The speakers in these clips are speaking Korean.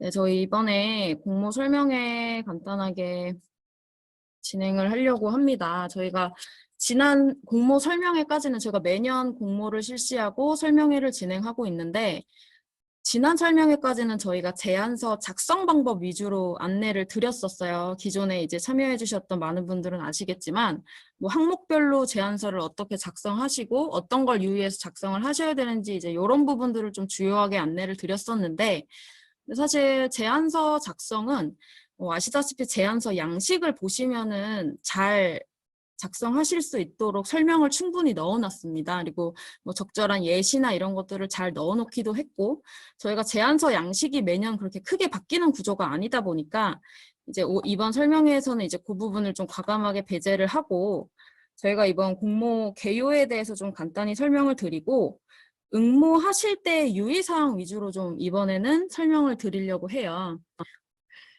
네, 저희 이번에 공모 설명회 간단하게 진행을 하려고 합니다. 저희가 지난 공모 설명회까지는 제가 매년 공모를 실시하고 설명회를 진행하고 있는데, 지난 설명회까지는 저희가 제안서 작성 방법 위주로 안내를 드렸었어요. 기존에 이제 참여해 주셨던 많은 분들은 아시겠지만, 뭐 항목별로 제안서를 어떻게 작성하시고 어떤 걸 유의해서 작성을 하셔야 되는지 이제 이런 부분들을 좀 주요하게 안내를 드렸었는데, 사실 제안서 작성은 아시다시피 제안서 양식을 보시면은 잘 작성하실 수 있도록 설명을 충분히 넣어놨습니다. 그리고 뭐 적절한 예시나 이런 것들을 잘 넣어놓기도 했고, 저희가 제안서 양식이 매년 그렇게 크게 바뀌는 구조가 아니다 보니까 이제 이번 설명회에서는 이제 그 부분을 좀 과감하게 배제를 하고, 저희가 이번 공모 개요에 대해서 좀 간단히 설명을 드리고, 응모하실 때 유의사항 위주로 좀 이번에는 설명을 드리려고 해요.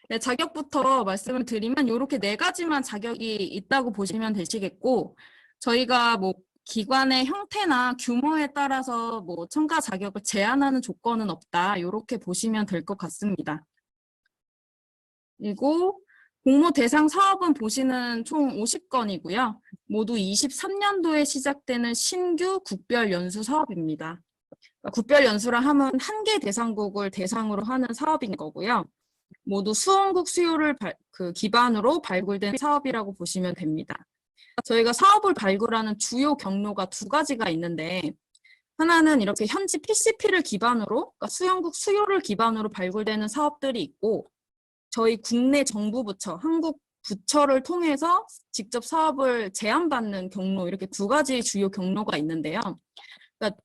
네, 자격부터 말씀을 드리면 이렇게 네 가지만 자격이 있다고 보시면 되시겠고, 저희가 뭐 기관의 형태나 규모에 따라서 뭐 첨가 자격을 제한하는 조건은 없다, 이렇게 보시면 될 것 같습니다. 그리고 공모 대상 사업은 보시는 총 50건이고요. 모두 23년도에 시작되는 신규 국별 연수 사업입니다. 국별 연수라 하면 한 개 대상국을 대상으로 하는 사업인 거고요. 모두 수원국 수요를 기반으로 발굴된 사업이라고 보시면 됩니다. 저희가 사업을 발굴하는 주요 경로가 두 가지가 있는데, 하나는 이렇게 현지 PCP를 기반으로, 그러니까 수원국 수요를 기반으로 발굴되는 사업들이 있고, 저희 국내 정부 부처, 한국 부처를 통해서 직접 사업을 제안받는 경로, 이렇게 두 가지 주요 경로가 있는데요. 그러니까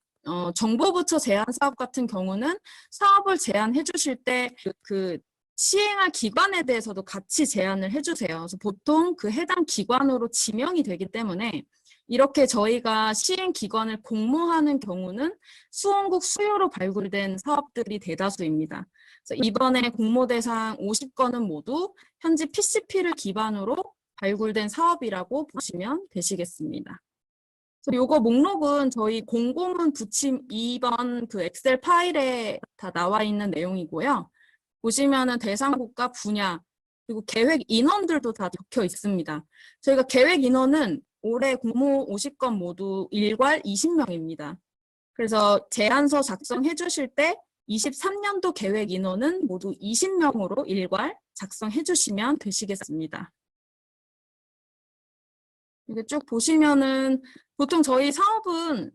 정보부처 제안 사업 같은 경우는 사업을 제안해 주실 때 그 시행할 기관에 대해서도 같이 제안을 해주세요. 그래서 보통 그 해당 기관으로 지명이 되기 때문에 이렇게 저희가 시행 기관을 공모하는 경우는 수원국 수요로 발굴된 사업들이 대다수입니다. 그래서 이번에 공모 대상 50건은 모두 현지 PCP를 기반으로 발굴된 사업이라고 보시면 되시겠습니다. 요거 목록은 저희 공고문 부침 2번 그 엑셀 파일에 다 나와 있는 내용이고요. 보시면은 대상국가 분야, 그리고 계획 인원들도 다 적혀 있습니다. 저희가 계획 인원은 올해 공모 50건 모두 일괄 20명입니다. 그래서 제안서 작성해 주실 때 23년도 계획 인원은 모두 20명으로 일괄 작성해 주시면 되시겠습니다. 이게 쭉 보시면은 보통 저희 사업은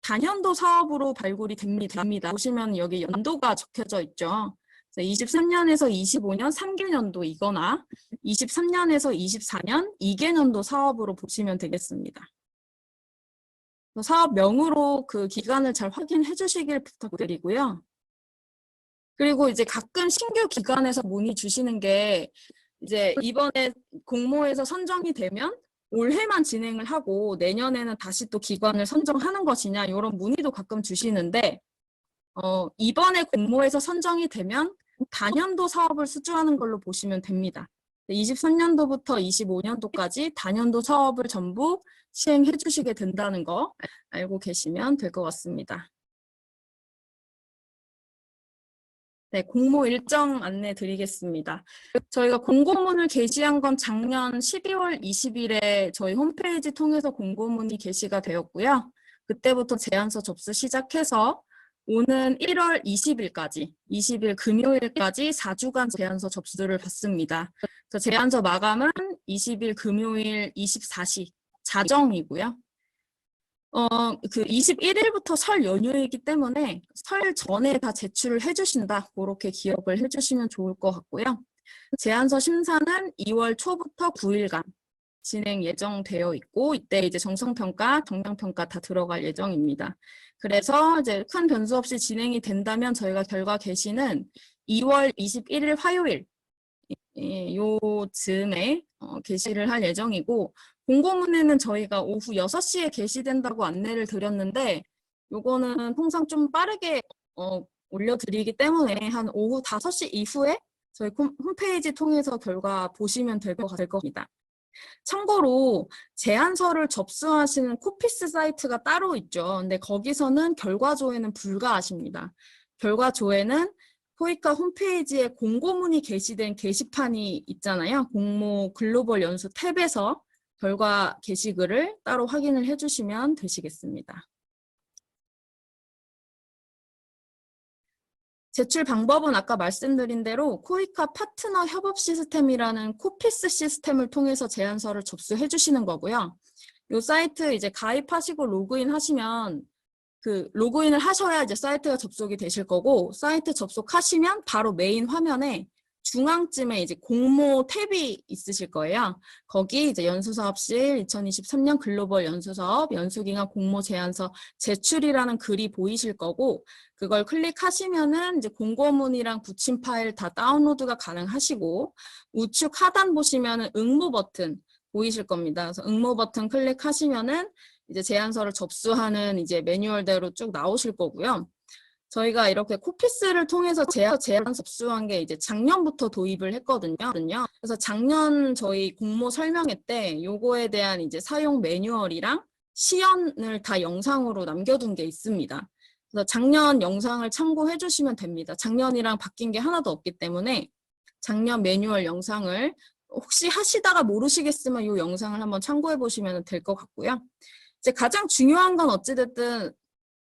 단연도 사업으로 발굴이 됩니다. 보시면 여기 연도가 적혀져 있죠. 23년에서 25년 3개년도이거나 23년에서 24년 2개년도 사업으로 보시면 되겠습니다. 사업명으로 그 기간을 잘 확인해 주시길 부탁드리고요. 그리고 이제 가끔 신규 기관에서 문의 주시는 게 이제 이번에 공모에서 선정이 되면 올해만 진행을 하고 내년에는 다시 또 기관을 선정하는 것이냐 이런 문의도 가끔 주시는데 이번에 공모에서 선정이 되면 단연도 사업을 수주하는 걸로 보시면 됩니다. 23년도부터 25년도까지 단연도 사업을 전부 시행해 주시게 된다는 거 알고 계시면 될 것 같습니다. 네, 공모 일정 안내 드리겠습니다. 저희가 공고문을 게시한 건 작년 12월 20일에 저희 홈페이지 통해서 공고문이 게시가 되었고요. 그때부터 제안서 접수 시작해서 오는 1월 20일까지, 20일 금요일까지 4주간 제안서 접수를 받습니다. 제안서 마감은 20일 금요일 24시 자정이고요. 그 21일부터 설 연휴이기 때문에 설 전에 다 제출을 해주신다. 그렇게 기억을 해주시면 좋을 것 같고요. 제안서 심사는 2월 초부터 9일간 진행 예정되어 있고 이때 이제 정성평가, 정량평가 다 들어갈 예정입니다. 그래서 이제 큰 변수 없이 진행이 된다면 저희가 결과 게시는 2월 21일 화요일 요쯤에 게시를 할 예정이고 공고문에는 저희가 오후 6시에 게시된다고 안내를 드렸는데 요거는 통상 좀 빠르게 올려드리기 때문에 한 오후 5시 이후에 저희 홈페이지 통해서 결과 보시면 될 겁니다. 참고로 제안서를 접수하시는 코피스 사이트가 따로 있죠. 근데 거기서는 결과 조회는 불가하십니다. 결과 조회는 코이카 홈페이지에 공고문이 게시된 게시판이 있잖아요. 공모 글로벌 연수 탭에서 결과 게시글을 따로 확인을 해주시면 되시겠습니다. 제출 방법은 아까 말씀드린 대로 코이카 파트너 협업 시스템이라는 코피스 시스템을 통해서 제안서를 접수해 주시는 거고요. 이 사이트 이제 가입하시고 로그인 하시면 로그인을 하셔야 이제 사이트가 접속이 되실 거고, 사이트 접속하시면 바로 메인 화면에 중앙쯤에 이제 공모 탭이 있으실 거예요. 거기 이제 연수사업실 2023년 글로벌 연수사업 연수기간 공모 제안서 제출이라는 글이 보이실 거고, 그걸 클릭하시면은 이제 공고문이랑 붙임 파일 다 다운로드가 가능하시고, 우측 하단 보시면은 응모 버튼 보이실 겁니다. 그래서 응모 버튼 클릭하시면은 이제 제안서를 접수하는 이제 매뉴얼대로 쭉 나오실 거고요. 저희가 이렇게 코피스를 통해서 제안 접수한 게 이제 작년부터 도입을 했거든요. 그래서 작년 저희 공모 설명회 때 요거에 대한 이제 사용 매뉴얼이랑 시연을 다 영상으로 남겨둔 게 있습니다. 그래서 작년 영상을 참고해 주시면 됩니다. 작년이랑 바뀐 게 하나도 없기 때문에 작년 매뉴얼 영상을 혹시 하시다가 모르시겠으면 이 영상을 한번 참고해 보시면 될 것 같고요. 이제 가장 중요한 건 어찌됐든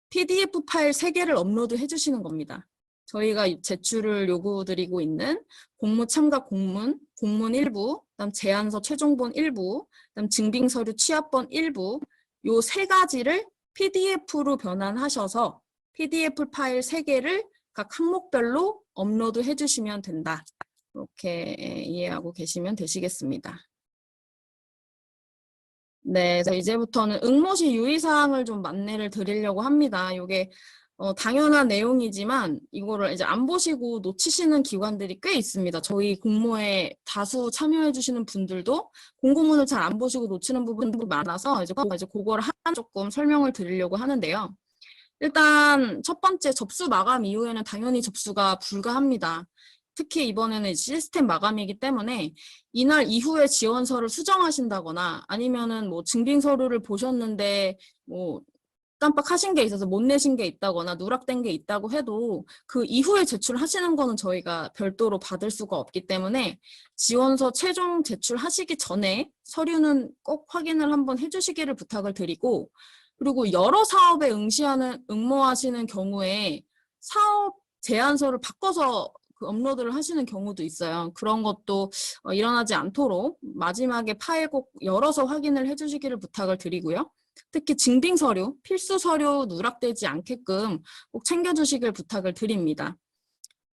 PDF 파일 3개를 업로드 해주시는 겁니다. 저희가 제출을 요구드리고 있는 공모 참가 공문, 공문 일부, 그다음 제안서 최종본 일부, 그다음 증빙서류 취합본 일부, 요 3가지를 PDF로 변환하셔서 PDF 파일 3개를 각 항목별로 업로드 해주시면 된다. 이렇게 이해하고 계시면 되시겠습니다. 네, 그래서 이제부터는 응모시 유의사항을 좀 안내를 드리려고 합니다. 이게 당연한 내용이지만 이거를 이제 안 보시고 놓치시는 기관들이 꽤 있습니다. 저희 공모에 다수 참여해 주시는 분들도 공고문을 잘 안 보시고 놓치는 부분들이 많아서 이제 그거를 하나 조금 설명을 드리려고 하는데요. 일단 첫 번째 접수 마감 이후에는 당연히 접수가 불가합니다. 특히 이번에는 시스템 마감이기 때문에 이날 이후에 지원서를 수정하신다거나 아니면은 뭐 증빙서류를 보셨는데 뭐 깜빡하신 게 있어서 못 내신 게 있다거나 누락된 게 있다고 해도 그 이후에 제출하시는 거는 저희가 별도로 받을 수가 없기 때문에 지원서 최종 제출하시기 전에 서류는 꼭 확인을 한번 해주시기를 부탁을 드리고, 그리고 여러 사업에 응모하시는 경우에 사업 제안서를 바꿔서 업로드를 하시는 경우도 있어요. 그런 것도 일어나지 않도록 마지막에 파일 꼭 열어서 확인을 해주시기를 부탁을 드리고요. 특히 증빙서류, 필수 서류 누락되지 않게끔 꼭 챙겨주시길 부탁을 드립니다.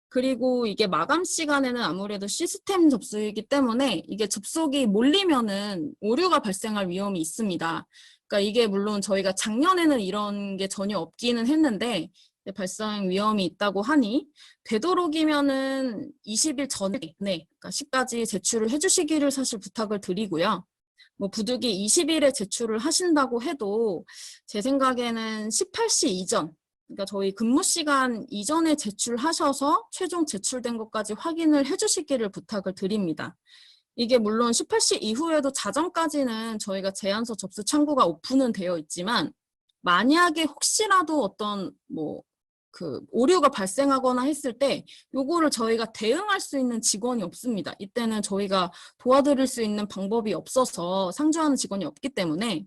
그리고 이게 마감 시간에는 아무래도 시스템 접수이기 때문에 이게 접속이 몰리면은 오류가 발생할 위험이 있습니다. 그러니까 이게 물론 저희가 작년에는 이런 게 전혀 없기는 했는데 발생 위험이 있다고 하니 되도록이면은 20일 전에, 그러니까 10까지 제출을 해주시기를 사실 부탁을 드리고요. 뭐 부득이 20일에 제출을 하신다고 해도 제 생각에는 18시 이전, 그러니까 저희 근무 시간 이전에 제출하셔서 최종 제출된 것까지 확인을 해주시기를 부탁을 드립니다. 이게 물론 18시 이후에도 자정까지는 저희가 제안서 접수 창구가 오픈은 되어 있지만 만약에 혹시라도 어떤 오류가 발생하거나 했을 때 요거를 저희가 대응할 수 있는 직원이 없습니다. 이때는 저희가 도와드릴 수 있는 방법이 없어서 상주하는 직원이 없기 때문에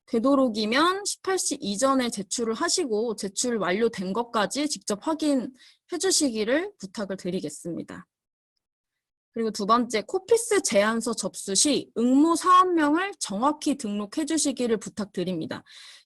되도록이면 18시 이전에 제출을 하시고 제출 완료된 것까지 직접 확인해 주시기를 부탁을 드리겠습니다. 그리고 두 번째, 코피스 제안서 접수 시 응모 사업명을 정확히 등록해 주시기를 부탁드립니다.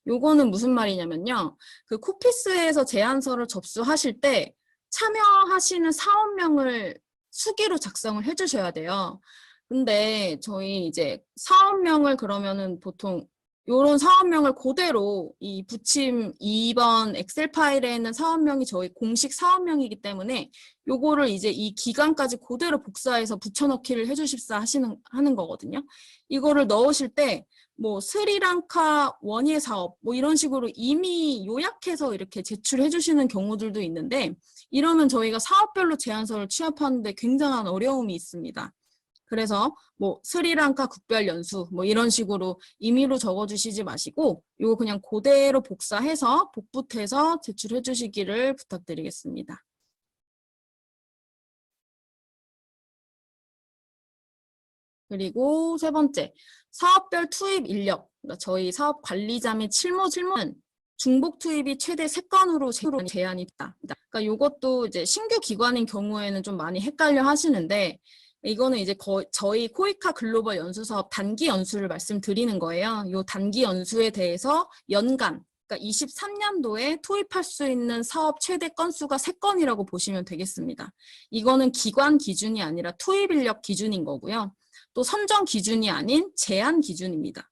요거는 무슨 말이냐면요. 그 코피스에서 제안서를 접수하실 때 참여하시는 사업명을 수기로 작성을 해 주셔야 돼요. 근데 저희 이제 사업명을 그러면은 보통 요런 사업명을 그대로 이 부침 2번 엑셀 파일에 있는 사업명이 저희 공식 사업명이기 때문에 요거를 이제 이 기간까지 그대로 복사해서 붙여넣기를 해주십사 하는 거거든요. 이거를 넣으실 때 뭐 스리랑카 원예 사업 뭐 이런 식으로 이미 요약해서 이렇게 제출해 주시는 경우들도 있는데 이러면 저희가 사업별로 제안서를 취합하는데 굉장한 어려움이 있습니다. 그래서 뭐 스리랑카 국별 연수 뭐 이런 식으로 임의로 적어주시지 마시고 이거 그냥 그대로 복사해서 복붙해서 제출해 주시기를 부탁드리겠습니다. 그리고 세 번째, 사업별 투입 인력. 그러니까 저희 사업 관리자 및 실무는 중복 투입이 최대 3건으로 제한이 있다. 그러니까 이것도 이제 신규 기관인 경우에는 좀 많이 헷갈려 하시는데, 이거는 이제 저희 코이카 글로벌 연수 사업 단기 연수를 말씀드리는 거예요. 이 단기 연수에 대해서 연간, 그러니까 23년도에 투입할 수 있는 사업 최대 건수가 3건이라고 보시면 되겠습니다. 이거는 기관 기준이 아니라 투입 인력 기준인 거고요. 또 선정 기준이 아닌 제한 기준입니다.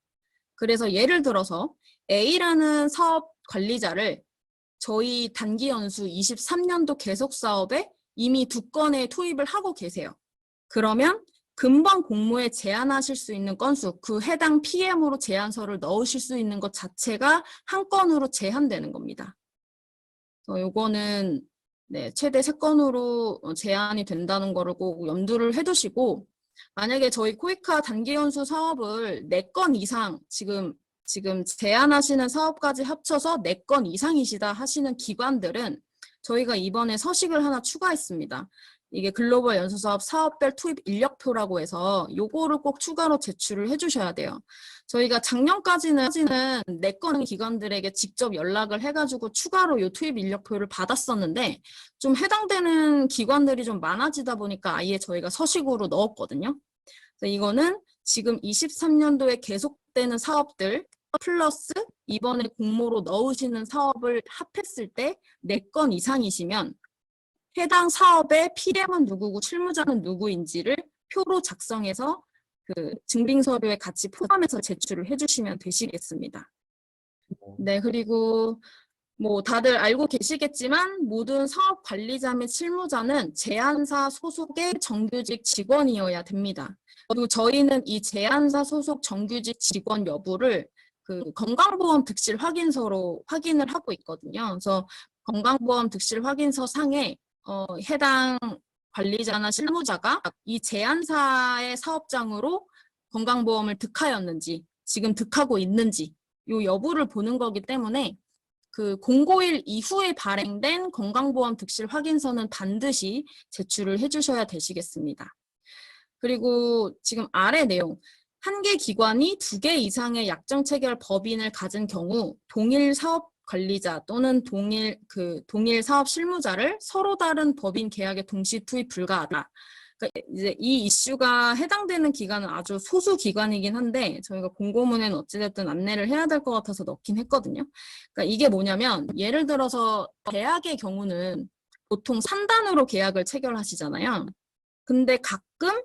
그래서 예를 들어서 A라는 사업 관리자를 저희 단기 연수 23년도 계속 사업에 이미 2건의 투입을 하고 계세요. 그러면 금번 공모에 제안하실 수 있는 건수, 그 해당 PM으로 제안서를 넣으실 수 있는 것 자체가 한 건으로 제한되는 겁니다. 요거는 네, 최대 3건으로 제한이 된다는 거를 꼭 염두를 해두시고, 만약에 저희 코이카 단기 연수 사업을 4건 이상 지금 제안하시는 사업까지 합쳐서 4건 이상이시다 하시는 기관들은 저희가 이번에 서식을 하나 추가했습니다. 이게 글로벌 연수사업 사업별 투입 인력표라고 해서 요거를 꼭 추가로 제출을 해주셔야 돼요. 저희가 작년까지는 4건 기관들에게 직접 연락을 해가지고 추가로 요 투입 인력표를 받았었는데 좀 해당되는 기관들이 좀 많아지다 보니까 아예 저희가 서식으로 넣었거든요. 그래서 이거는 지금 23년도에 계속되는 사업들 플러스 이번에 공모로 넣으시는 사업을 합했을 때 4건 이상이시면 해당 사업의 PM은 누구고 실무자는 누구인지를 표로 작성해서 그 증빙 서류에 같이 포함해서 제출을 해주시면 되시겠습니다. 네, 그리고 뭐 다들 알고 계시겠지만 모든 사업 관리자 및 실무자는 제안사 소속의 정규직 직원이어야 됩니다. 그리고 저희는 이 제안사 소속 정규직 직원 여부를 그 건강보험 득실 확인서로 확인을 하고 있거든요. 그래서 건강보험 득실 확인서 상에 해당 관리자나 실무자가 이 제안사의 사업장으로 건강보험을 득하였는지, 지금 득하고 있는지 이 여부를 보는 거기 때문에 그 공고일 이후에 발행된 건강보험 득실 확인서는 반드시 제출을 해주셔야 되시겠습니다. 그리고 지금 아래 내용, 한 개 기관이 2개 이상의 약정 체결 법인을 가진 경우 동일 사업 관리자 또는 동일 사업 실무자를 서로 다른 법인 계약에 동시 투입 불가하다. 그러니까 이제 이 이슈가 해당되는 기관은 아주 소수 기관이긴 한데 저희가 공고문에는 어찌됐든 안내를 해야 될 것 같아서 넣긴 했거든요. 그러니까 이게 뭐냐면 예를 들어서 대학의 경우는 보통 산단으로 계약을 체결하시잖아요. 근데 가끔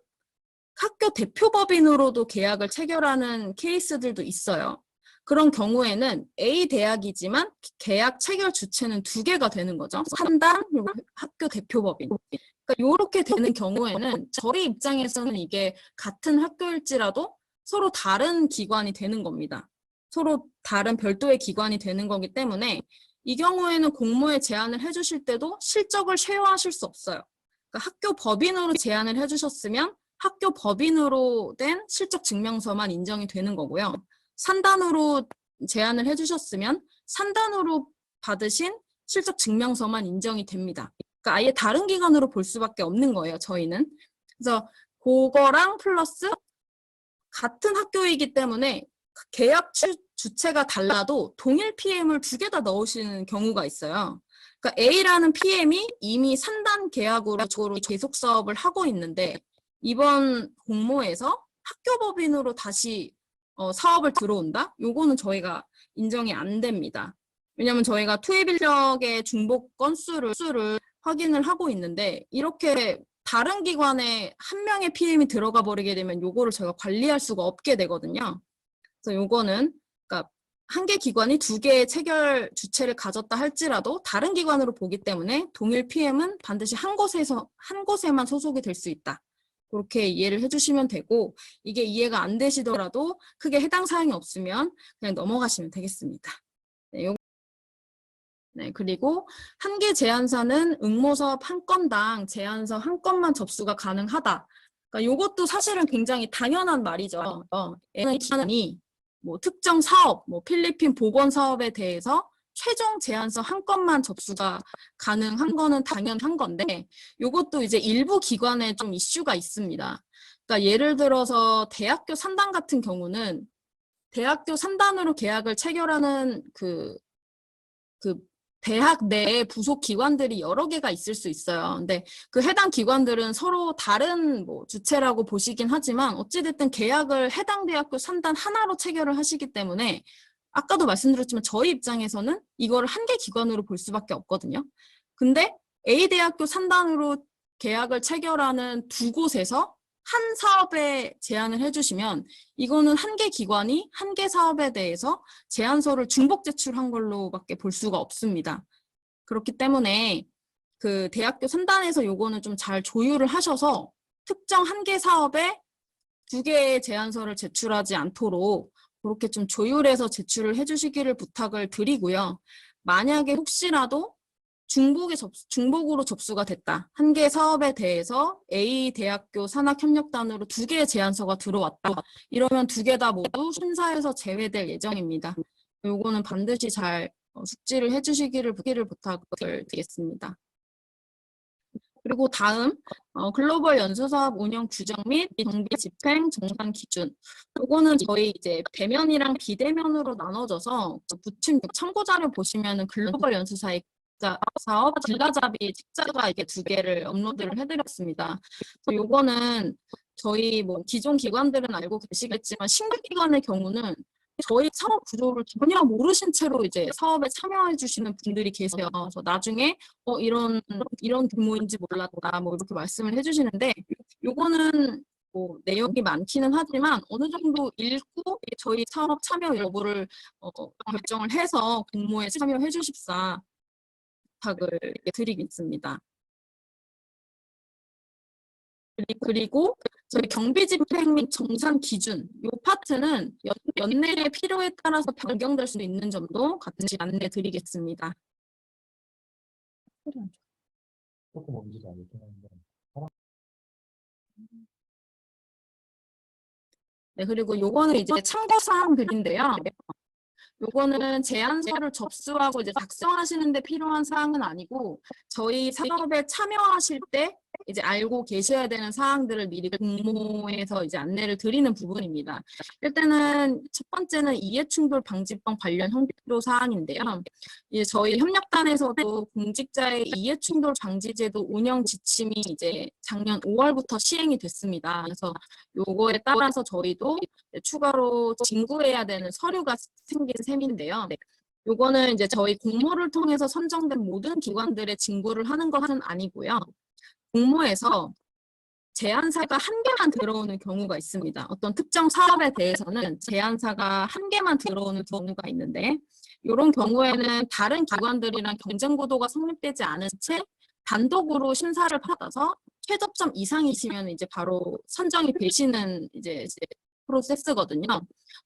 학교 대표법인으로도 계약을 체결하는 케이스들도 있어요. 그런 경우에는 A 대학이지만 계약 체결 주체는 2개가 되는 거죠. 산단 그리고 학교 대표법인. 그러니까 이렇게 되는 경우에는 저희 입장에서는 이게 같은 학교일지라도 서로 다른 기관이 되는 겁니다. 서로 다른 별도의 기관이 되는 거기 때문에 이 경우에는 공모에 제안을 해주실 때도 실적을 쉐어하실 수 없어요. 그러니까 학교 법인으로 제안을 해주셨으면 학교 법인으로 된 실적 증명서만 인정이 되는 거고요. 산단으로 제안을 해주셨으면 산단으로 받으신 실적 증명서만 인정이 됩니다. 그러니까 아예 다른 기관으로 볼 수밖에 없는 거예요, 저희는. 그래서 그거랑 플러스 같은 학교이기 때문에 계약 주체가 달라도 동일 PM을 2개 다 넣으시는 경우가 있어요. 그러니까 A라는 PM이 이미 산단 계약으로 계속 사업을 하고 있는데 이번 공모에서 학교 법인으로 다시 사업을 들어온다? 요거는 저희가 인정이 안 됩니다. 왜냐하면 저희가 투입 인력의 중복 건수를 확인을 하고 있는데 이렇게 다른 기관에 한 명의 PM이 들어가 버리게 되면 요거를 저희가 관리할 수가 없게 되거든요. 그래서 요거는 그러니까 한 개 기관이 2개의 체결 주체를 가졌다 할지라도 다른 기관으로 보기 때문에 동일 PM은 반드시 한 곳에만 소속이 될 수 있다. 그렇게 이해를 해주시면 되고 이게 이해가 안 되시더라도 크게 해당 사항이 없으면 그냥 넘어가시면 되겠습니다. 네, 그리고 한 개 제안사는 응모사업 한 건당 제안서 한 건만 접수가 가능하다. 그러니까 이것도 사실은 굉장히 당연한 말이죠. 기관이 뭐 특정 사업, 뭐 필리핀 보건 사업에 대해서 최종 제안서 한 건만 접수가 가능한 거는 당연한 건데 이것도 이제 일부 기관에 좀 이슈가 있습니다. 그러니까 예를 들어서 대학교 산단 같은 경우는 대학교 산단으로 계약을 체결하는 그 대학 내에 부속 기관들이 여러 개가 있을 수 있어요. 근데 그 해당 기관들은 서로 다른 뭐 주체라고 보시긴 하지만 어찌됐든 계약을 해당 대학교 산단 하나로 체결을 하시기 때문에 아까도 말씀드렸지만 저희 입장에서는 이거를 한 개 기관으로 볼 수밖에 없거든요. 근데 A 대학교 산단으로 계약을 체결하는 두 곳에서 한 사업에 제안을 해주시면 이거는 한 개 기관이 한 개 사업에 대해서 제안서를 중복 제출한 걸로밖에 볼 수가 없습니다. 그렇기 때문에 그 대학교 산단에서 요거는 좀 잘 조율을 하셔서 특정 한 개 사업에 두 개의 제안서를 제출하지 않도록 그렇게 좀 조율해서 제출을 해주시기를 부탁을 드리고요. 만약에 혹시라도 중복으로 접수가 됐다. 한 개 사업에 대해서 A 대학교 산학협력단으로 두 개의 제안서가 들어왔다. 이러면 두 개 다 모두 심사에서 제외될 예정입니다. 요거는 반드시 잘 숙지를 해주시기를 부탁을 드리겠습니다. 그리고 다음 글로벌 연수사업 운영 규정 및 정비 집행 정산 기준. 요거는 저희 이제 대면이랑 비대면으로 나눠져서 부침 참고 자료 보시면은 글로벌 연수사의 사업 길라잡이 책자가 이게 두 개를 업로드를 해드렸습니다. 요거는 저희 뭐 기존 기관들은 알고 계시겠지만 신규 기관의 경우는 저희 사업 구조를 전혀 모르신 채로 이제 사업에 참여해 주시는 분들이 계세요. 그래서 나중에 이런 규모인지 몰랐다 뭐 이렇게 말씀을 해주시는데 요거는 뭐 내용이 많기는 하지만 어느 정도 읽고 저희 사업 참여 여부를 결정을 해서 공모에 참여해 주십사 부탁을 드리겠습니다. 그리고 저희 경비 집행 및 정산 기준 이 파트는 연내의 필요에 따라서 변경될 수 있는 점도 같이 안내 드리겠습니다. 네, 그리고 요거는 이제 참고사항들인데요. 요거는 제안서를 접수하고 이제 작성하시는 데 필요한 사항은 아니고 저희 사업에 참여하실 때 이제 알고 계셔야 되는 사항들을 미리 공모에서 이제 안내를 드리는 부분입니다. 일단은 첫 번째는 이해충돌 방지법 관련 형표 사항인데요. 이제 저희 협력단에서도 공직자의 이해충돌 방지제도 운영 지침이 이제 작년 5월부터 시행이 됐습니다. 그래서 요거에 따라서 저희도 추가로 진구해야 되는 서류가 생긴 셈인데요. 요거는 이제 저희 공모를 통해서 선정된 모든 기관들의 진구를 하는 것은 아니고요. 공모에서 제안사가 한 개만 들어오는 경우가 있습니다. 어떤 특정 사업에 대해서는 제안사가 한 개만 들어오는 경우가 있는데 이런 경우에는 다른 기관들이랑 경쟁 구도가 성립되지 않은 채 단독으로 심사를 받아서 최저점 이상이시면 이제 바로 선정이 되시는 이제 프로세스거든요.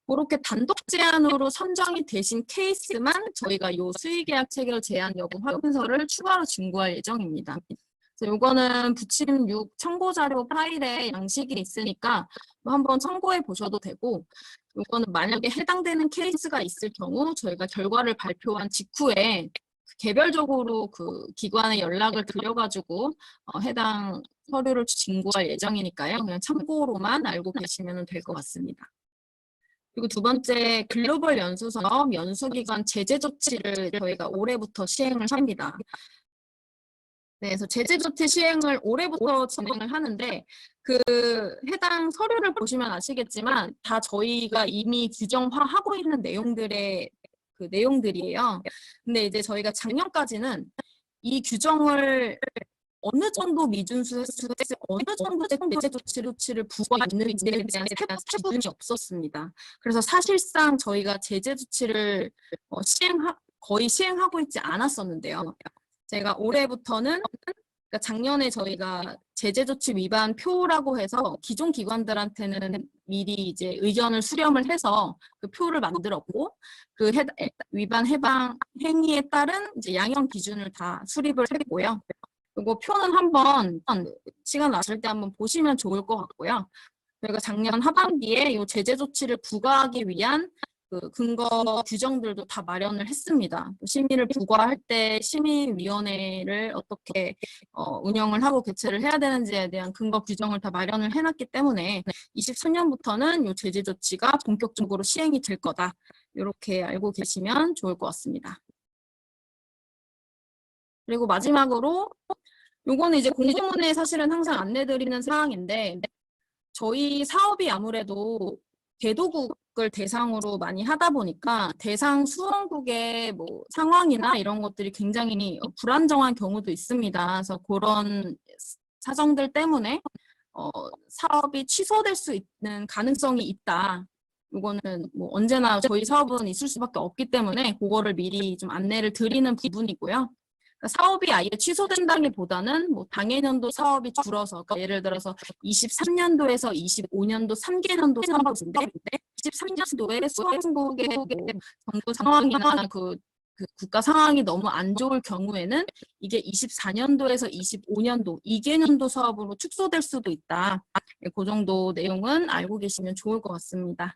그렇게 단독 제안으로 선정이 되신 케이스만 저희가 이 수의계약 체결 제안 여부 확인서를 추가로 진구할 예정입니다. 이거는 부침 6 참고 자료 파일에 양식이 있으니까 한번 참고해 보셔도 되고 이거는 만약에 해당되는 케이스가 있을 경우 저희가 결과를 발표한 직후에 개별적으로 그 기관에 연락을 드려가지고 해당 서류를 진구할 예정이니까요. 그냥 참고로만 알고 계시면 될 것 같습니다. 그리고 두 번째 글로벌 연수사업 연수기관 제재 조치를 저희가 올해부터 시행을 합니다. 네, 그래서 제재 조치 시행을 올해부터 진행을 하는데 그 해당 서류를 보시면 아시겠지만 다 저희가 이미 규정화하고 있는 내용들의 그 내용들이에요. 근데 이제 저희가 작년까지는 이 규정을 어느 정도 미준수했을 때 어느 정도 제재 조치를 부과했는지에 대한 세부 기준이 없었습니다. 그래서 사실상 저희가 제재 조치를 거의 시행하고 있지 않았었는데요. 제가 올해부터는 그러니까 작년에 저희가 제재 조치 위반 표라고 해서 기존 기관들한테는 미리 이제 의견을 수렴을 해서 그 표를 만들었고 그 위반 해방 행위에 따른 이제 양형 기준을 다 수립을 했고요. 그리고 표는 한번 시간 나실 때 한번 보시면 좋을 것 같고요. 저희가 작년 하반기에 이 제재 조치를 부과하기 위한 그 그 근거 규정들도 다 마련을 했습니다. 심의를 부과할 때 심의위원회를 어떻게 운영을 하고 개최를 해야 되는지에 대한 근거 규정을 다 마련을 해놨기 때문에 23년부터는 이 제재 조치가 본격적으로 시행이 될 거다. 이렇게 알고 계시면 좋을 것 같습니다. 그리고 마지막으로 요거는 이제 공지문에 사실은 항상 안내드리는 사항인데 저희 사업이 아무래도 개도국을 대상으로 많이 하다 보니까 대상 수원국의 뭐 상황이나 이런 것들이 굉장히 불안정한 경우도 있습니다. 그래서 그런 사정들 때문에 사업이 취소될 수 있는 가능성이 있다. 이거는 뭐 언제나 저희 사업은 있을 수밖에 없기 때문에 그거를 미리 좀 안내를 드리는 부분이고요. 사업이 아예 취소된다기보다는 뭐 당해년도 사업이 줄어서 그러니까 예를 들어서 23년도에서 25년도 3개년도 사업인데 23년도에 수원국의 뭐 정부 상황이나 그 국가 상황이 너무 안 좋을 경우에는 이게 24년도에서 25년도 2개년도 사업으로 축소될 수도 있다. 그 정도 내용은 알고 계시면 좋을 것 같습니다.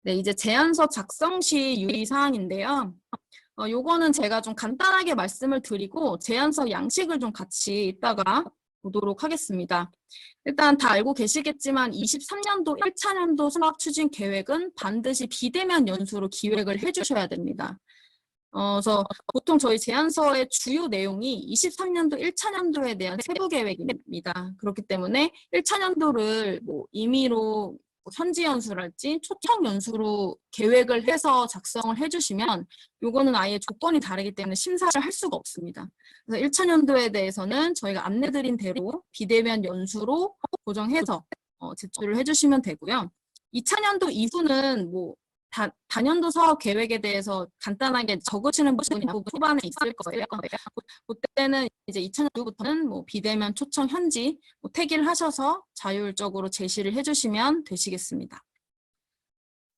네, 이제 제안서 작성 시 유의사항인데요. 요거는 제가 좀 간단하게 말씀을 드리고 제안서 양식을 좀 같이 이따가 보도록 하겠습니다. 일단 다 알고 계시겠지만 23년도 1차년도 수학 추진 계획은 반드시 비대면 연수로 기획을 해주셔야 됩니다. 그래서 보통 저희 제안서의 주요 내용이 23년도 1차년도에 대한 세부 계획입니다. 그렇기 때문에 1차년도를 뭐 임의로 현지 연수랄지 초청 연수로 계획을 해서 작성을 해주시면 요거는 아예 조건이 다르기 때문에 심사를 할 수가 없습니다. 그래서 1차년도에 대해서는 저희가 안내드린 대로 비대면 연수로 고정해서 제출을 해주시면 되고요. 2차년도 이후는 뭐 단연도 사업 계획에 대해서 간단하게 적으시는 부분이 후반에 있을 거예요. 그때는 이제 2000년부터는 뭐 비대면 초청 현지 뭐 태기를 하셔서 자율적으로 제시를 해주시면 되시겠습니다.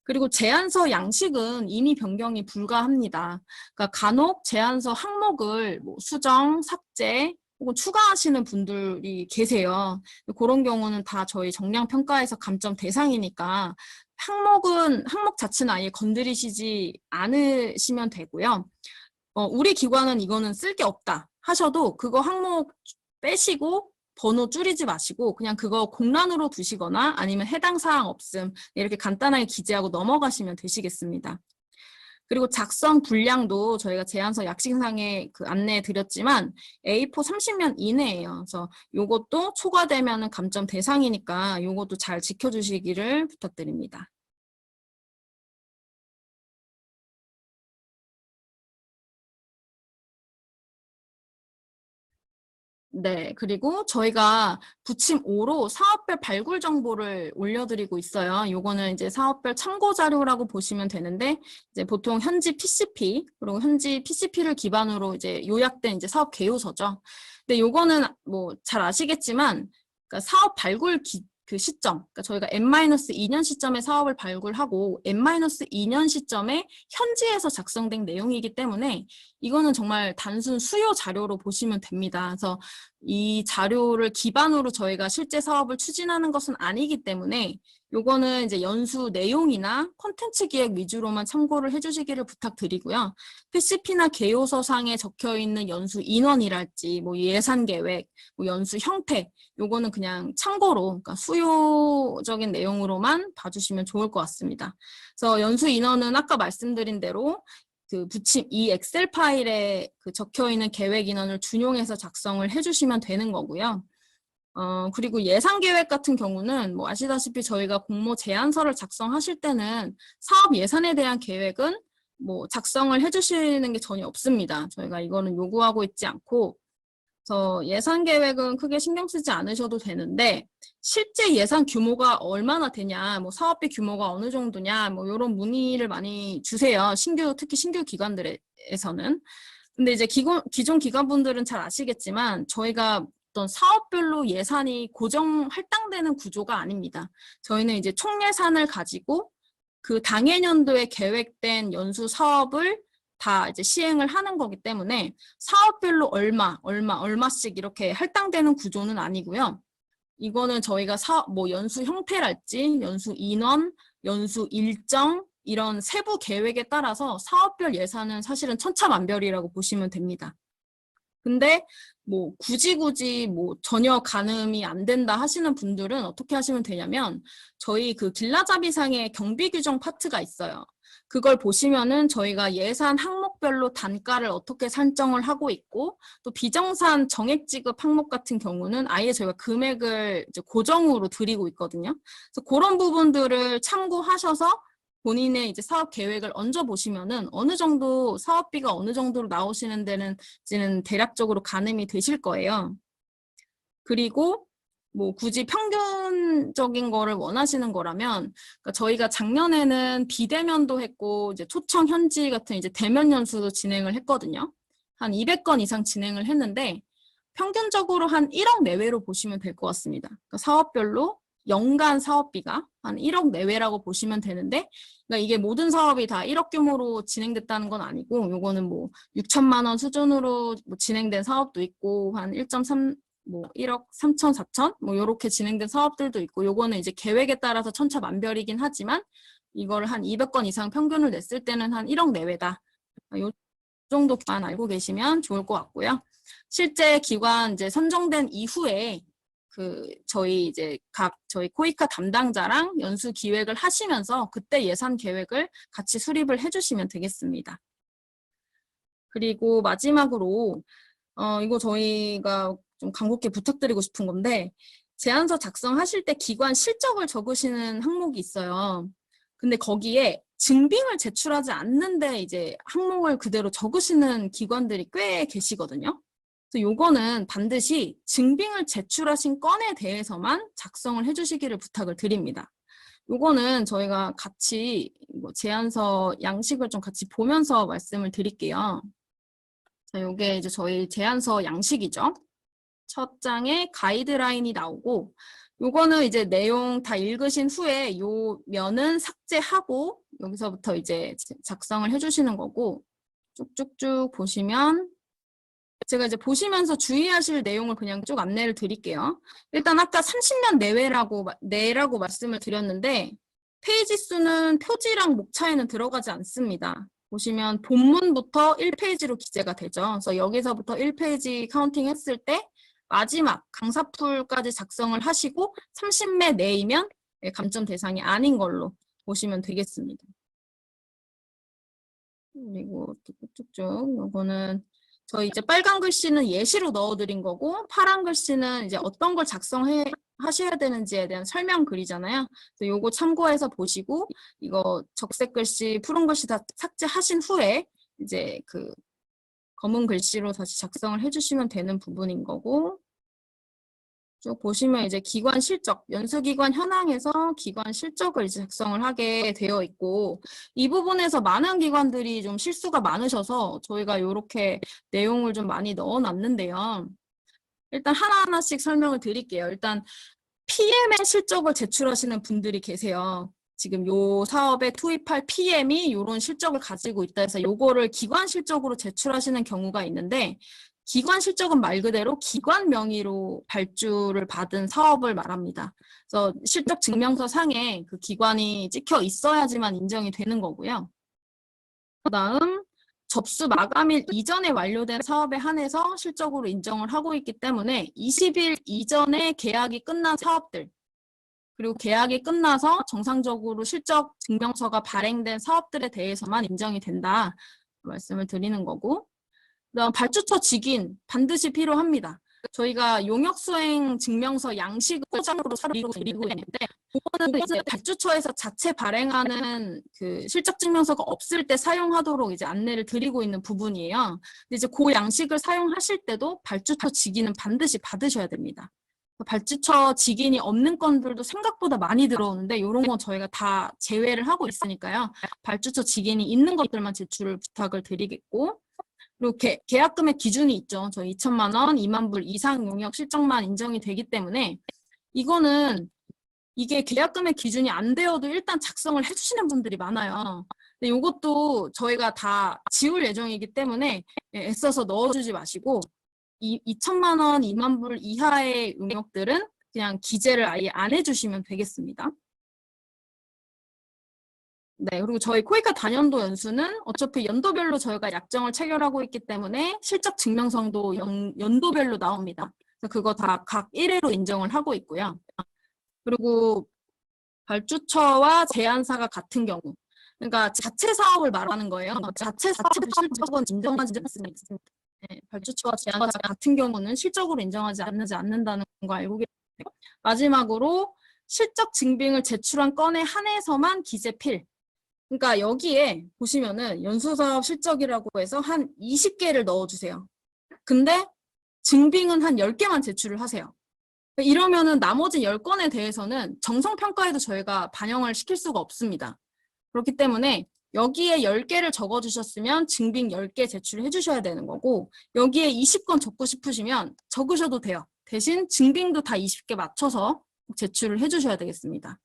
그리고 제안서 양식은 이미 변경이 불가합니다. 그러니까 간혹 제안서 항목을 뭐 수정, 삭제, 혹은 추가하시는 분들이 계세요. 그런 경우는 다 저희 정량평가에서 감점 대상이니까 항목 자체는 아예 건드리시지 않으시면 되고요. 우리 기관은 이거는 쓸 게 없다 하셔도 그거 항목 빼시고 번호 줄이지 마시고 그냥 그거 공란으로 두시거나 아니면 해당 사항 없음 이렇게 간단하게 기재하고 넘어가시면 되시겠습니다. 그리고 작성 분량도 저희가 제안서 약식상에 그 안내해 드렸지만 A4 30면 이내예요. 그래서 요것도 초과되면 감점 대상이니까 요것도 잘 지켜주시기를 부탁드립니다. 네, 그리고 저희가 부침 5로 사업별 발굴 정보를 올려드리고 있어요. 요거는 이제 사업별 참고 자료라고 보시면 되는데, 이제 보통 현지 PCP, 그리고 현지 PCP를 기반으로 이제 요약된 이제 사업 개요서죠. 근데 요거는 뭐 잘 아시겠지만, 그러니까 사업 발굴 그 시점, 그러니까 저희가 N-2년 시점에 사업을 발굴하고 N-2년 시점에 현지에서 작성된 내용이기 때문에 이거는 정말 단순 수요 자료로 보시면 됩니다. 그래서 이 자료를 기반으로 저희가 실제 사업을 추진하는 것은 아니기 때문에 요거는 이제 연수 내용이나 콘텐츠 기획 위주로만 참고를 해주시기를 부탁드리고요. PCP나 개요서상에 적혀 있는 연수 인원이랄지 뭐 예산 계획, 뭐 연수 형태 요거는 그냥 참고로 그러니까 수요적인 내용으로만 봐주시면 좋을 것 같습니다. 그래서 연수 인원은 아까 말씀드린 대로 그 부침 이 엑셀 파일에 그 적혀 있는 계획 인원을 준용해서 작성을 해주시면 되는 거고요. 그리고 예산 계획 같은 경우는 뭐 아시다시피 저희가 공모 제안서를 작성하실 때는 사업 예산에 대한 계획은 뭐 작성을 해주시는 게 전혀 없습니다. 저희가 이거는 요구하고 있지 않고 그래서 예산 계획은 크게 신경 쓰지 않으셔도 되는데 실제 예산 규모가 얼마나 되냐, 뭐 사업비 규모가 어느 정도냐, 뭐 이런 문의를 많이 주세요. 특히 신규 기관들에서는. 근데 이제 기존 기관분들은 잘 아시겠지만 저희가 어떤 사업별로 예산이 고정 할당되는 구조가 아닙니다. 저희는 이제 총 예산을 가지고 그 당해년도에 계획된 연수 사업을 다 이제 시행을 하는 거기 때문에 사업별로 얼마씩 이렇게 할당되는 구조는 아니고요. 이거는 저희가 연수 형태랄지, 연수 인원, 연수 일정, 이런 세부 계획에 따라서 사업별 예산은 사실은 천차만별이라고 보시면 됩니다. 근데 뭐 굳이 뭐 전혀 가늠이 안 된다 하시는 분들은 어떻게 하시면 되냐면 저희 그 길라잡이상의 경비 규정 파트가 있어요. 그걸 보시면은 저희가 예산 항목별로 단가를 어떻게 산정을 하고 있고 또 비정산 정액 지급 항목 같은 경우는 아예 저희가 금액을 이제 고정으로 드리고 있거든요. 그래서 그런 부분들을 참고하셔서 본인의 이제 사업 계획을 얹어 보시면은 어느 정도 사업비가 어느 정도로 나오시는 데는지는 대략적으로 가늠이 되실 거예요. 그리고 뭐 굳이 평균적인 거를 원하시는 거라면 그러니까 저희가 작년에는 비대면도 했고 이제 초청 현지 같은 이제 대면 연수도 진행을 했거든요. 한 200건 이상 진행을 했는데 평균적으로 한 1억 내외로 보시면 될 것 같습니다. 그러니까 사업별로 연간 사업비가 한 1억 내외라고 보시면 되는데 그러니까 이게 모든 사업이 다 1억 규모로 진행됐다는 건 아니고 요거는 뭐 6천만 원 수준으로 뭐 진행된 사업도 있고 한 1.3 뭐 1억 3천, 4천 뭐 이렇게 진행된 사업들도 있고 요거는 이제 계획에 따라서 천차만별이긴 하지만 이걸 한 200건 이상 평균을 냈을 때는 한 1억 내외다. 요 정도만 알고 계시면 좋을 것 같고요. 실제 기관 이제 선정된 이후에 저희 코이카 담당자랑 연수 기획을 하시면서 그때 예산 계획을 같이 수립을 해주시면 되겠습니다. 그리고 마지막으로 이거 저희가 좀 간곡히 부탁드리고 싶은 건데 제안서 작성하실 때 기관 실적을 적으시는 항목이 있어요. 근데 거기에 증빙을 제출하지 않는데 이제 항목을 그대로 적으시는 기관들이 꽤 계시거든요. 그래서 요거는 반드시 증빙을 제출하신 건에 대해서만 작성을 해주시기를 부탁을 드립니다. 요거는 저희가 같이 제안서 양식을 좀 같이 보면서 말씀을 드릴게요. 자, 요게 이제 저희 제안서 양식이죠. 첫 장에 가이드라인이 나오고 요거는 이제 내용 다 읽으신 후에 요 면은 삭제하고 여기서부터 이제 작성을 해주시는 거고 쭉쭉쭉 보시면 제가 이제 보시면서 주의하실 내용을 그냥 쭉 안내를 드릴게요. 일단 아까 30년 내라고 말씀을 드렸는데 페이지 수는 표지랑 목차에는 들어가지 않습니다. 보시면 본문부터 1페이지로 기재가 되죠. 그래서 여기서부터 1페이지 카운팅 했을 때 마지막 강사풀까지 작성을 하시고 30매 내이면 감점 대상이 아닌 걸로 보시면 되겠습니다. 그리고 쭉쭉쭉 요거는 저희 이제 빨간 글씨는 예시로 넣어드린 거고 파란 글씨는 이제 어떤 걸 하셔야 되는지에 대한 설명 글이잖아요. 그래서 요거 참고해서 보시고 이거 적색 글씨, 푸른 글씨 다 삭제하신 후에 이제 검은 글씨로 다시 작성을 해주시면 되는 부분인 거고 쭉 보시면 이제 기관 실적, 연수기관 현황에서 기관 실적을 이제 작성을 하게 되어 있고 이 부분에서 많은 기관들이 좀 실수가 많으셔서 저희가 이렇게 내용을 좀 많이 넣어놨는데요. 일단 하나하나씩 설명을 드릴게요. 일단 PM의 실적을 제출하시는 분들이 계세요. 지금 요 사업에 투입할 PM이 이런 실적을 가지고 있다 해서 요거를 기관 실적으로 제출하시는 경우가 있는데 기관 실적은 말 그대로 기관 명의로 발주를 받은 사업을 말합니다. 그래서 실적 증명서 상에 그 기관이 찍혀 있어야지만 인정이 되는 거고요. 그다음 접수 마감일 이전에 완료된 사업에 한해서 실적으로 인정을 하고 있기 때문에 20일 이전에 계약이 끝난 사업들 그리고 계약이 끝나서 정상적으로 실적 증명서가 발행된 사업들에 대해서만 인정이 된다 말씀을 드리는 거고 그다음 발주처 직인 반드시 필요합니다. 저희가 용역수행 증명서 양식을 포장으로 드리고 있는데 그거는 이제 발주처에서 자체 발행하는 실적 증명서가 없을 때 사용하도록 이제 안내를 드리고 있는 부분이에요. 근데 이제 그 양식을 사용하실 때도 발주처 직인은 반드시 받으셔야 됩니다. 발주처 직인이 없는 건들도 생각보다 많이 들어오는데 이런 건 저희가 다 제외를 하고 있으니까요. 발주처 직인이 있는 것들만 제출을 부탁을 드리겠고 그리고 계약금의 기준이 있죠. 저 2천만 원, 2만 불 이상 용역 실적만 인정이 되기 때문에 이거는 이게 계약금의 기준이 안 되어도 일단 작성을 해주시는 분들이 많아요. 근데 이것도 저희가 다 지울 예정이기 때문에 애써서 넣어주지 마시고 2천만 원, 2만 불 이하의 용역들은 그냥 기재를 아예 안 해주시면 되겠습니다. 네, 그리고 저희 코이카 단연도 연수는 어차피 연도별로 저희가 약정을 체결하고 있기 때문에 실적 증명서도 연도별로 나옵니다. 그래서 그거 다 각 1회로 인정을 하고 있고요. 그리고 발주처와 제안사가 같은 경우, 그러니까 자체 사업을 말하는 거예요. 자체 사업의 실적은 인정하지 않습니다. 네, 발주처와 제안사가 같은 경우는 실적으로 인정하지 않는다는 거 알고 계세요? 마지막으로 실적 증빙을 제출한 건에 한해서만 기재 필. 그러니까 여기에 보시면은 연수사업 실적이라고 해서 한 20개를 넣어주세요. 근데 증빙은 한 10개만 제출을 하세요. 이러면은 나머지 10건에 대해서는 정성평가에도 저희가 반영을 시킬 수가 없습니다. 그렇기 때문에 여기에 10개를 적어주셨으면 증빙 10개 제출해 주셔야 되는 거고, 여기에 20건 적고 싶으시면 적으셔도 돼요. 대신 증빙도 다 20개 맞춰서 제출을 해 주셔야 되겠습니다.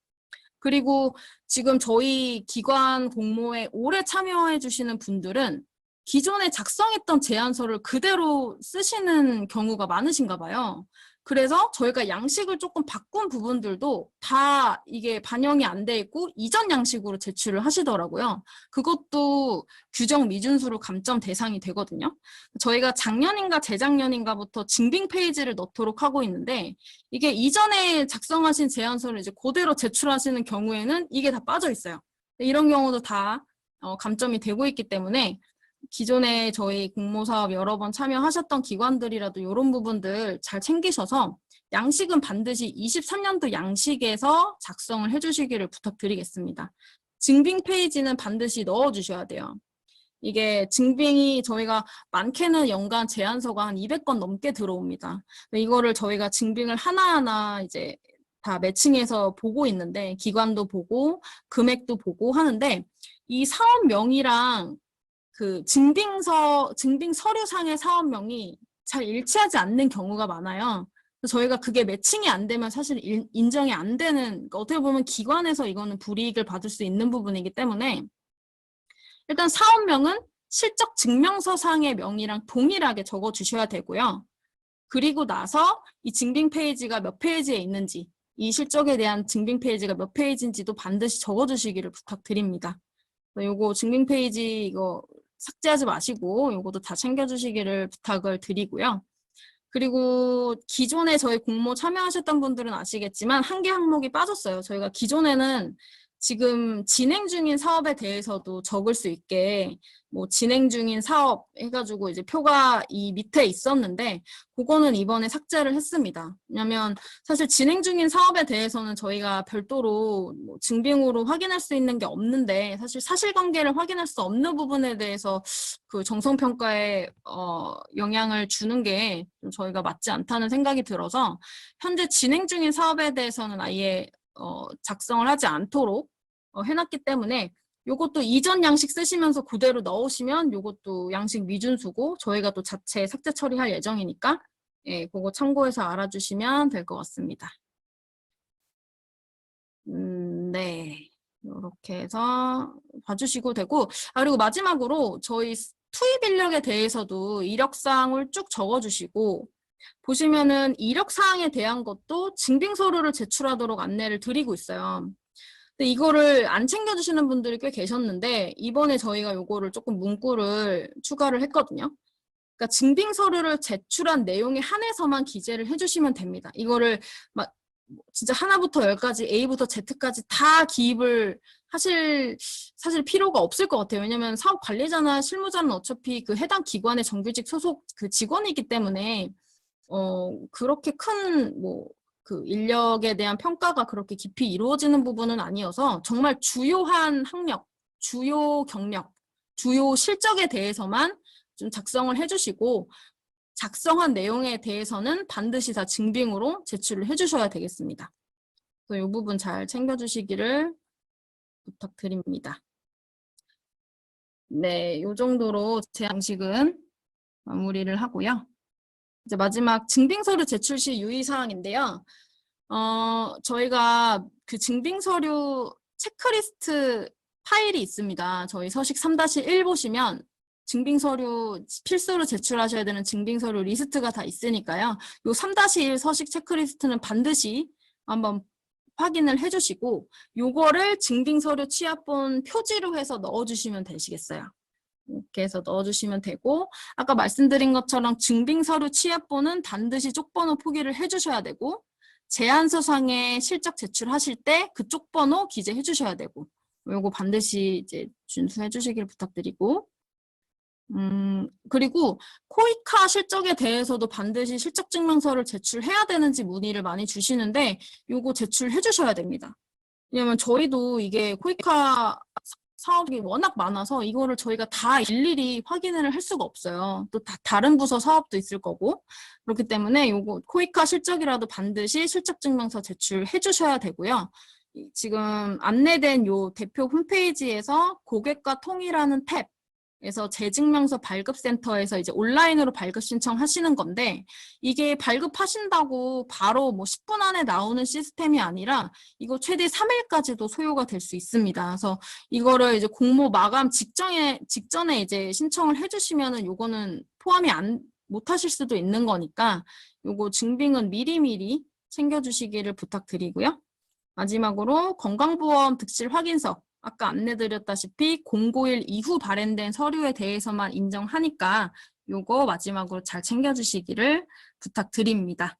그리고 지금 저희 기관 공모에 오래 참여해 주시는 분들은 기존에 작성했던 제안서를 그대로 쓰시는 경우가 많으신가 봐요. 그래서 저희가 양식을 조금 바꾼 부분들도 다 이게 반영이 안 돼 있고 이전 양식으로 제출을 하시더라고요. 그것도 규정 미준수로 감점 대상이 되거든요. 저희가 작년인가 재작년인가부터 증빙 페이지를 넣도록 하고 있는데, 이게 이전에 작성하신 제안서를 이제 그대로 제출하시는 경우에는 이게 다 빠져 있어요. 이런 경우도 다 감점이 되고 있기 때문에 기존에 저희 공모사업 여러 번 참여하셨던 기관들이라도 이런 부분들 잘 챙기셔서 양식은 반드시 23년도 양식에서 작성을 해주시기를 부탁드리겠습니다. 증빙 페이지는 반드시 넣어주셔야 돼요. 이게 증빙이 저희가 많게는 연간 제안서가 한 200건 넘게 들어옵니다. 이거를 저희가 증빙을 하나하나 이제 다 매칭해서 보고 있는데, 기관도 보고 금액도 보고 하는데, 이 사업명이랑 그 증빙 서류상의 사업명이 잘 일치하지 않는 경우가 많아요. 그래서 저희가 그게 매칭이 안 되면 사실 인정이 안 되는, 그러니까 어떻게 보면 기관에서 이거는 불이익을 받을 수 있는 부분이기 때문에 일단 사업명은 실적 증명서상의 명이랑 동일하게 적어 주셔야 되고요. 그리고 나서 이 증빙 페이지가 몇 페이지에 있는지, 이 실적에 대한 증빙 페이지가 몇 페이지인지도 반드시 적어 주시기를 부탁드립니다. 요거 증빙 페이지 이거 삭제하지 마시고 요것도 다 챙겨주시기를 부탁을 드리고요. 그리고 기존에 저희 공모 참여하셨던 분들은 아시겠지만 한 개 항목이 빠졌어요. 저희가 기존에는 지금 진행 중인 사업에 대해서도 적을 수 있게 뭐 진행 중인 사업 해가지고 이제 표가 이 밑에 있었는데, 그거는 이번에 삭제를 했습니다. 왜냐면 사실 진행 중인 사업에 대해서는 저희가 별도로 뭐 증빙으로 확인할 수 있는 게 없는데, 사실 사실관계를 확인할 수 없는 부분에 대해서 그 정성평가에 영향을 주는 게 좀 저희가 맞지 않다는 생각이 들어서 현재 진행 중인 사업에 대해서는 아예 작성을 하지 않도록 해놨기 때문에, 요것도 이전 양식 쓰시면서 그대로 넣으시면 요것도 양식 미준수고 저희가 또 자체 삭제 처리할 예정이니까 예, 그거 참고해서 알아주시면 될 것 같습니다. 네. 이렇게 해서 봐주시고 되고, 그리고 마지막으로 저희 투입 인력에 대해서도 이력사항을 쭉 적어주시고, 보시면은 이력사항에 대한 것도 증빙서류를 제출하도록 안내를 드리고 있어요. 근데 이거를 안 챙겨주시는 분들이 꽤 계셨는데, 이번에 저희가 요거를 조금 문구를 추가를 했거든요. 그러니까 증빙 서류를 제출한 내용에 한해서만 기재를 해주시면 됩니다. 이거를 막 진짜 하나부터 열까지 A부터 Z까지 다 기입을 사실 필요가 없을 것 같아요. 왜냐하면 사업 관리자나 실무자는 어차피 그 해당 기관의 정규직 소속 그 직원이기 때문에 그렇게 큰 그 인력에 대한 평가가 그렇게 깊이 이루어지는 부분은 아니어서 정말 주요한 학력, 주요 경력, 주요 실적에 대해서만 좀 작성을 해주시고, 작성한 내용에 대해서는 반드시 다 증빙으로 제출을 해주셔야 되겠습니다. 그래서 이 부분 잘 챙겨주시기를 부탁드립니다. 네, 이 정도로 제 양식은 마무리를 하고요. 이제 마지막 증빙서류 제출 시 유의사항인데요. 저희가 그 증빙서류 체크리스트 파일이 있습니다. 저희 서식 3-1 보시면 증빙 서류 필수로 제출하셔야 되는 증빙 서류 리스트가 다 있으니까요. 요 3-1 서식 체크리스트는 반드시 한번 확인을 해주시고 요거를 증빙 서류 취합본 표지로 해서 넣어주시면 되시겠어요. 이렇게 해서 넣어주시면 되고 아까 말씀드린 것처럼 증빙 서류 취합본은 반드시 쪽번호 표기를 해주셔야 되고 제안서상에 실적 제출하실 때 그 쪽번호 기재해 주셔야 되고 요거 반드시 이제 준수해 주시길 부탁드리고 그리고 코이카 실적에 대해서도 반드시 실적증명서를 제출해야 되는지 문의를 많이 주시는데 요거 제출해 주셔야 됩니다. 왜냐면 저희도 이게 코이카 사업이 워낙 많아서 이거를 저희가 다 일일이 확인을 할 수가 없어요. 또 다른 부서 사업도 있을 거고 그렇기 때문에 요거 코이카 실적이라도 반드시 실적증명서 제출해 주셔야 되고요. 지금 안내된 요 대표 홈페이지에서 고객과 통일하는 탭에서 재증명서 발급센터에서 이제 온라인으로 발급 신청하시는 건데 이게 발급하신다고 바로 뭐 10분 안에 나오는 시스템이 아니라 이거 최대 3일까지도 소요가 될 수 있습니다. 그래서 이거를 이제 공모 마감 직전에 이제 신청을 해주시면은 요거는 포함이 못 하실 수도 있는 거니까 요거 증빙은 미리미리 챙겨주시기를 부탁드리고요. 마지막으로 건강보험 득실 확인서 아까 안내드렸다시피 공고일 이후 발행된 서류에 대해서만 인정하니까 요거 마지막으로 잘 챙겨주시기를 부탁드립니다.